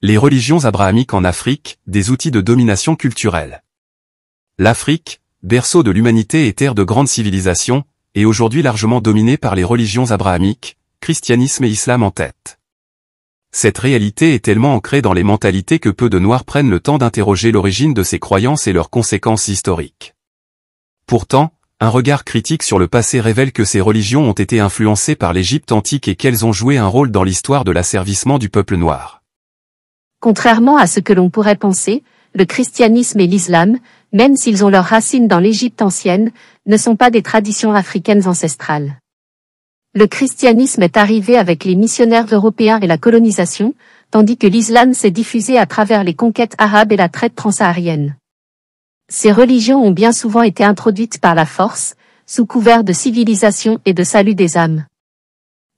Les religions abrahamiques en Afrique, des outils de domination culturelle. L'Afrique, berceau de l'humanité et terre de grande civilisation, est aujourd'hui largement dominée par les religions abrahamiques, christianisme et islam en tête. Cette réalité est tellement ancrée dans les mentalités que peu de Noirs prennent le temps d'interroger l'origine de ces croyances et leurs conséquences historiques. Pourtant, un regard critique sur le passé révèle que ces religions ont été influencées par l'Égypte antique et qu'elles ont joué un rôle dans l'histoire de l'asservissement du peuple noir. Contrairement à ce que l'on pourrait penser, le christianisme et l'islam, même s'ils ont leurs racines dans l'Égypte ancienne, ne sont pas des traditions africaines ancestrales. Le christianisme est arrivé avec les missionnaires européens et la colonisation, tandis que l'islam s'est diffusé à travers les conquêtes arabes et la traite transsaharienne. Ces religions ont bien souvent été introduites par la force, sous couvert de civilisation et de salut des âmes.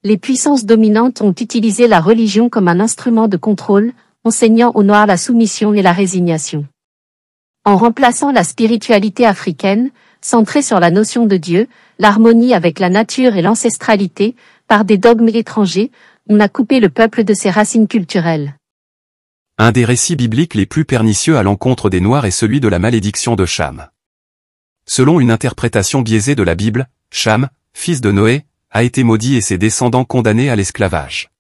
Les puissances dominantes ont utilisé la religion comme un instrument de contrôle, enseignant aux Noirs la soumission et la résignation. En remplaçant la spiritualité africaine, centrée sur la notion de Dieu, l'harmonie avec la nature et l'ancestralité, par des dogmes étrangers, on a coupé le peuple de ses racines culturelles. Un des récits bibliques les plus pernicieux à l'encontre des Noirs est celui de la malédiction de Cham. Selon une interprétation biaisée de la Bible, Cham, fils de Noé, a été maudit et ses descendants condamnés à l'esclavage.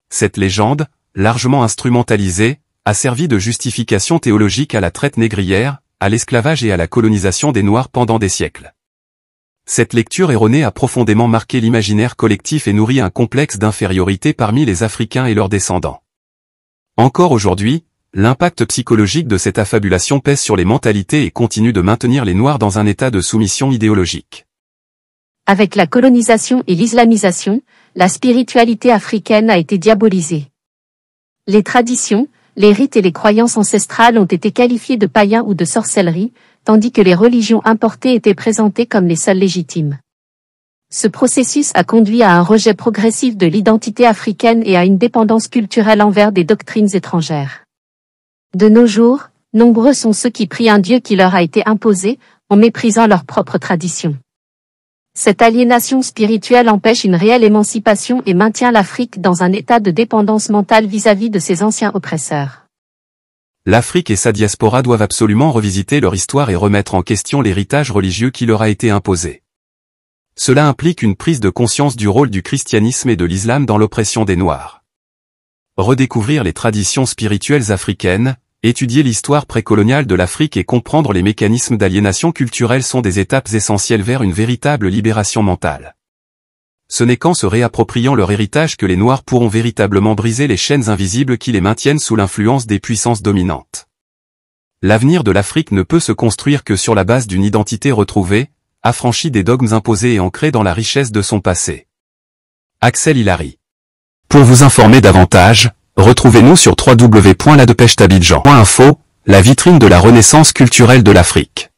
Cette légende, largement instrumentalisée, a servi de justification théologique à la traite négrière, à l'esclavage et à la colonisation des Noirs pendant des siècles. Cette lecture erronée a profondément marqué l'imaginaire collectif et nourri un complexe d'infériorité parmi les Africains et leurs descendants. Encore aujourd'hui, l'impact psychologique de cette affabulation pèse sur les mentalités et continue de maintenir les Noirs dans un état de soumission idéologique. Avec la colonisation et l'islamisation, la spiritualité africaine a été diabolisée. Les traditions, les rites et les croyances ancestrales ont été qualifiés de païens ou de sorcellerie, tandis que les religions importées étaient présentées comme les seules légitimes. Ce processus a conduit à un rejet progressif de l'identité africaine et à une dépendance culturelle envers des doctrines étrangères. De nos jours, nombreux sont ceux qui prient un Dieu qui leur a été imposé, en méprisant leurs propres traditions. Cette aliénation spirituelle empêche une réelle émancipation et maintient l'Afrique dans un état de dépendance mentale vis-à-vis de ses anciens oppresseurs. L'Afrique et sa diaspora doivent absolument revisiter leur histoire et remettre en question l'héritage religieux qui leur a été imposé. Cela implique une prise de conscience du rôle du christianisme et de l'islam dans l'oppression des Noirs. Redécouvrir les traditions spirituelles africaines, étudier l'histoire précoloniale de l'Afrique et comprendre les mécanismes d'aliénation culturelle sont des étapes essentielles vers une véritable libération mentale. Ce n'est qu'en se réappropriant leur héritage que les Noirs pourront véritablement briser les chaînes invisibles qui les maintiennent sous l'influence des puissances dominantes. L'avenir de l'Afrique ne peut se construire que sur la base d'une identité retrouvée, affranchie des dogmes imposés et ancrée dans la richesse de son passé. Axel Hilary. Pour vous informer davantage, retrouvez-nous sur www.ladepêchetabidjan.info, la vitrine de la renaissance culturelle de l'Afrique.